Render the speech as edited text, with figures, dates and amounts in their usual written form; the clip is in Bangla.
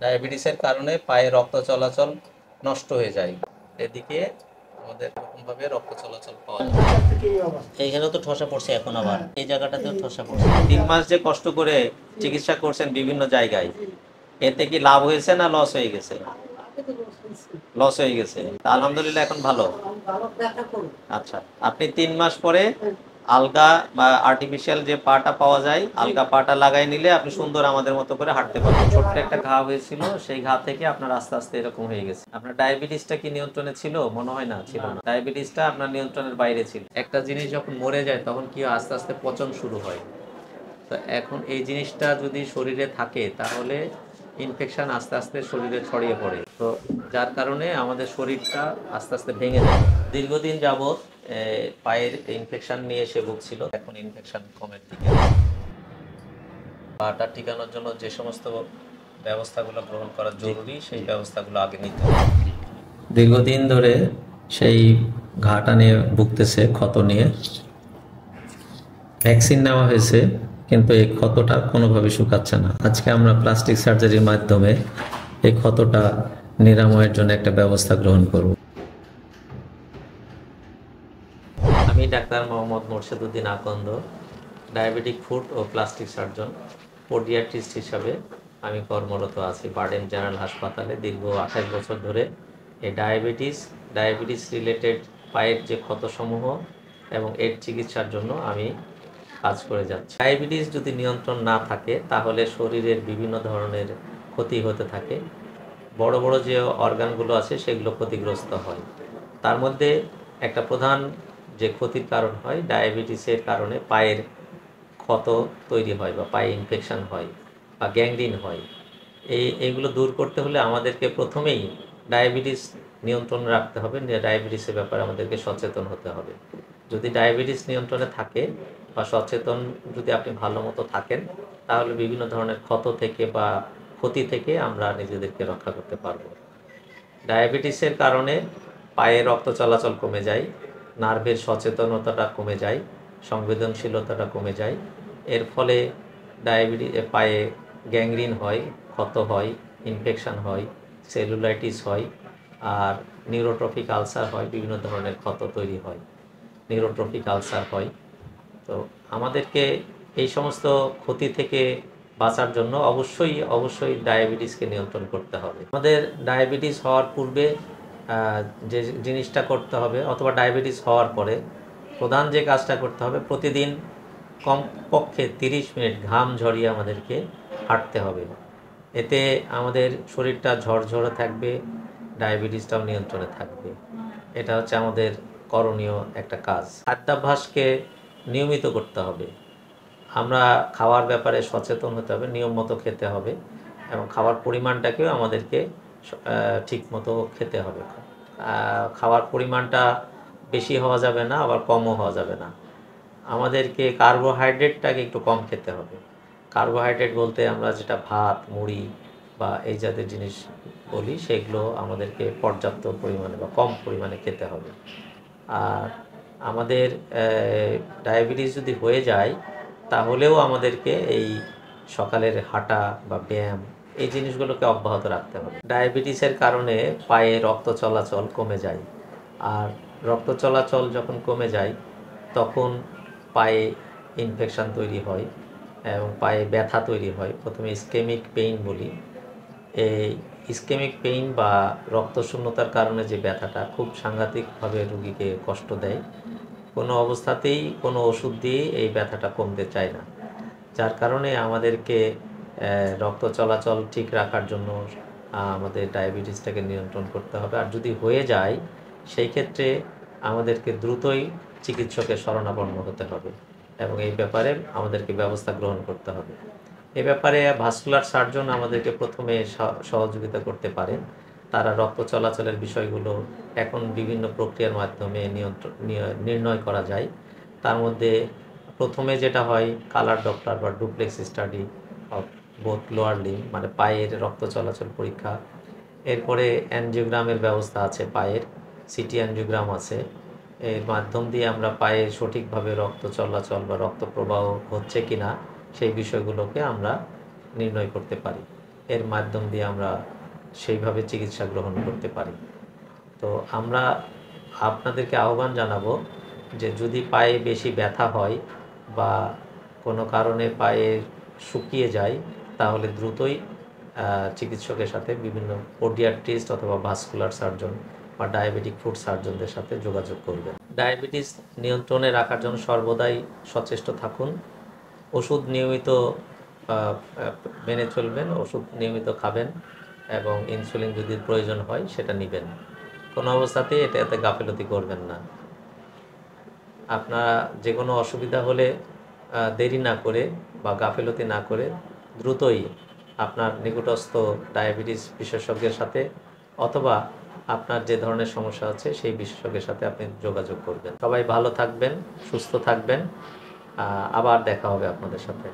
ডায়াবেটিসের কারণে পায়ে রক্ত চলাচল নষ্ট হয়ে যায়, এদিকে আমাদের এরকমভাবে রক্ত চলাচল পাওয়া যায়। এইখানেও তো ঠসা পড়ছে, এখন আবার এই জায়গাটাতেও ঠসা পড়ছে। 3 মাস যে কষ্ট করে চিকিৎসা করছেন বিভিন্ন জায়গায়, এতে কি লাভ হয়েছে না লস হয়ে গেছে? লস হয়ে গেছে। আলহামদুলিল্লাহ এখন ভালো। আচ্ছা, আপনি 3 মাস পরে আলগা বা আর্টিফিশিয়াল যে পাটা পাওয়া যায়, আলগা পাটা লাগাই নিলে আপনি সুন্দর আমাদের মতো করে হাঁটতে পারবেন। ছোট্ট একটা ঘা হয়েছিল, সেই ঘা থেকে আপনার আস্তে আস্তে এরকম হয়ে গেছে। আপনার ডায়াবেটিসটা কি নিয়ন্ত্রণে ছিল? মনে হয় না, ছিল না। ডায়াবেটিসটা আপনার নিয়ন্ত্রণের বাইরে ছিল। একটা জিনিস যখন মরে যায় তখন কি আস্তে আস্তে পচন শুরু হয়। তো এখন এই জিনিসটা যদি শরীরে থাকে তাহলে ইনফেকশন আস্তে আস্তে শরীরে ছড়িয়ে পড়ে, তো যার কারণে আমাদের শরীরটা আস্তে আস্তে ভেঙে যায়। দীর্ঘদিন যাবৎ পায়ের ইনফেকশন নিয়ে সে ভুগছিল, এখন ইনফেকশন কমের দিকে। পাটা টিকানোর জন্য যে সমস্ত ব্যবস্থাগুলো গ্রহণ করা জরুরি সেই ব্যবস্থাগুলো আগে নিতে হবে। দীর্ঘদিন ধরে সেই ঘাটা নিয়ে ভুগতেছে, ক্ষত নিয়ে। ভ্যাকসিন নেওয়া হয়েছে কিন্তু এই ক্ষতটা কোনোভাবে শুকাচ্ছে না। আজকে আমরা প্লাস্টিক সার্জারির মাধ্যমে এই ক্ষতটা নিরাময়ের জন্য একটা ব্যবস্থা গ্রহণ করব। আমি ডাক্তার মোহাম্মদ মোর্শেদুদ্দিন আকন্দ, ডায়াবেটিক ফুট ও প্লাস্টিক সার্জন, পোডিয়াট্রিস্ট হিসাবে আমি কর্মরত আছি বারডেম জেনারেল হাসপাতালে। দীর্ঘ 28 বছর ধরে এই ডায়াবেটিস রিলেটেড পায়ের যে ক্ষতসমূহ এবং এর চিকিৎসার জন্য আমি কাজ করে যাচ্ছে। ডায়াবেটিস যদি নিয়ন্ত্রণ না থাকে তাহলে শরীরের বিভিন্ন ধরনের ক্ষতি হতে থাকে। বড় বড় যে অর্গানগুলো আছে সেগুলো ক্ষতিগ্রস্ত হয়। তার মধ্যে একটা প্রধান যে ক্ষতির কারণ হয়, ডায়াবেটিসের কারণে পায়ের ক্ষত তৈরি হয় বা পায়ে ইনফেকশন হয় বা গ্যাংগ্রিন হয়। এইগুলো দূর করতে হলে আমাদেরকে প্রথমেই ডায়াবেটিস নিয়ন্ত্রণে রাখতে হবে। ডায়াবেটিসের ব্যাপারে আমাদেরকে সচেতন হতে হবে। যদি ডায়াবেটিস নিয়ন্ত্রণে থাকে বা সচেতন যদি আপনি ভালো মতো থাকেন, তাহলে বিভিন্ন ধরনের ক্ষত থেকে বা ক্ষতি থেকে আমরা নিজেদেরকে রক্ষা করতে পারবো। ডায়াবেটিসের কারণে পায়ে রক্ত চলাচল কমে যায়, নার্ভের সচেতনতাটা কমে যায়, সংবেদনশীলতাটা কমে যায়। এর ফলে পায়ে গ্যাংগ্রিন হয়, ক্ষত হয়, ইনফেকশন হয়, সেলুলাইটিস হয়, আর নিউরোট্রফিক আলসার হয়, বিভিন্ন ধরনের ক্ষত তৈরি হয়, নিউরোট্রফিক আলসার হয়। তো আমাদেরকে এই সমস্ত ক্ষতি থেকে বাঁচার জন্য অবশ্যই ডায়াবেটিসকে নিয়ন্ত্রণ করতে হবে। আমাদের ডায়াবেটিস হওয়ার পূর্বে যে জিনিসটা করতে হবে, অথবা ডায়াবেটিস হওয়ার পরে প্রধান যে কাজটা করতে হবে, প্রতিদিন কমপক্ষে 30 মিনিট ঘাম ঝরিয়ে আমাদেরকে হাঁটতে হবে। এতে আমাদের শরীরটা ঝরঝরে থাকবে, ডায়াবেটিসটাও নিয়ন্ত্রণে থাকবে। এটা হচ্ছে আমাদের করণীয় একটা কাজ। খাদ্যাভ্যাসকে নিয়মিত করতে হবে। আমরা খাওয়ার ব্যাপারে সচেতন হতে হবে, নিয়ম মতো খেতে হবে এবং খাওয়ার পরিমাণটাকেও আমাদেরকে ঠিক মতো খেতে হবে। খাওয়ার পরিমাণটা বেশি হওয়া যাবে না, আবার কমও হওয়া যাবে না। আমাদেরকে কার্বোহাইড্রেটটাকে একটু কম খেতে হবে। কার্বোহাইড্রেট বলতে আমরা যেটা ভাত, মুড়ি বা এই জাতীয় জিনিস বলি, সেগুলো আমাদেরকে পর্যাপ্ত পরিমাণে বা কম পরিমাণে খেতে হবে। আর আমাদের ডায়াবেটিস যদি হয়ে যায় তাহলেও আমাদেরকে এই সকালের হাঁটা বা ব্যায়াম এই জিনিসগুলোকে অব্যাহত রাখতে হবে। ডায়াবেটিসের কারণে পায়ে রক্ত চলাচল কমে যায়, আর রক্ত চলাচল যখন কমে যায় তখন পায়ে ইনফেকশন তৈরি হয় এবং পায়ে ব্যথা তৈরি হয়। প্রথমে ইসকেমিক পেইন বলি। এই ইসকেমিক পেইন বা রক্তশূন্যতার কারণে যে ব্যথাটা খুব সাংঘাতিকভাবে রোগীকে কষ্ট দেয়। কোনো অবস্থাতেই কোনো ওষুধ দিয়ে এই ব্যথাটা কমতে চায় না, যার কারণে আমাদেরকে রক্ত চলাচল ঠিক রাখার জন্য আমাদের ডায়াবেটিসটাকে নিয়ন্ত্রণ করতে হবে। আর যদি হয়ে যায় সেই ক্ষেত্রে আমাদেরকে দ্রুতই চিকিৎসকের শরণাপন্ন হতে হবে এবং এই ব্যাপারে আমাদেরকে ব্যবস্থা গ্রহণ করতে হবে। এ ব্যাপারে ভাস্কুলার সার্জন আমাদেরকে প্রথমে সহযোগিতা করতে পারেন। তারা রক্ত চলাচলের বিষয়গুলো এখন বিভিন্ন প্রক্রিয়ার মাধ্যমে নির্ণয় করা যায়। তার মধ্যে প্রথমে যেটা হয় কালার ডপলার বা duplex study of both lower limb, মানে পায়ের রক্ত চলাচল পরীক্ষা। এরপরে অ্যানজিওগ্রামের ব্যবস্থা আছে, পায়ের সিটি অ্যানজিওগ্রাম আছে। এর মাধ্যম দিয়ে আমরা পায়ে সঠিকভাবে রক্ত চলাচল বা রক্ত প্রবাহ হচ্ছে কিনা সেই বিষয়গুলোকে আমরা নির্ণয় করতে পারি। এর মাধ্যম দিয়ে আমরা সেইভাবে চিকিৎসা গ্রহণ করতে পারি। তো আমরা আপনাদেরকে আহ্বান জানাবো যে যদি পায়ে বেশি ব্যথা হয় বা কোনো কারণে পায়ে শুকিয়ে যায়, তাহলে দ্রুতই চিকিৎসকের সাথে বিভিন্ন পোডিয়াট্রিস্ট অথবা ভাস্কুলার সার্জন বা ডায়াবেটিক ফুট সার্জনদের সাথে যোগাযোগ করবেন। ডায়াবেটিস নিয়ন্ত্রণে রাখার জন্য সর্বদাই সচেষ্ট থাকুন। ওষুধ নিয়মিত মেনে চলবেন, ওষুধ নিয়মিত খাবেন এবং ইনসুলিন যদি প্রয়োজন হয় সেটা নেবেন। কোনো অবস্থাতেই এতে গাফিলতি করবেন না। আপনারা যে কোনো অসুবিধা হলে দেরি না করে বা গাফিলতি না করে দ্রুতই আপনার নিকটস্থ ডায়াবেটিস বিশেষজ্ঞের সাথে অথবা আপনার যে ধরনের সমস্যা আছে সেই বিশেষজ্ঞের সাথে আপনি যোগাযোগ করবেন। সবাই ভালো থাকবেন, সুস্থ থাকবেন। আবার দেখা হবে আপনাদের সাথে।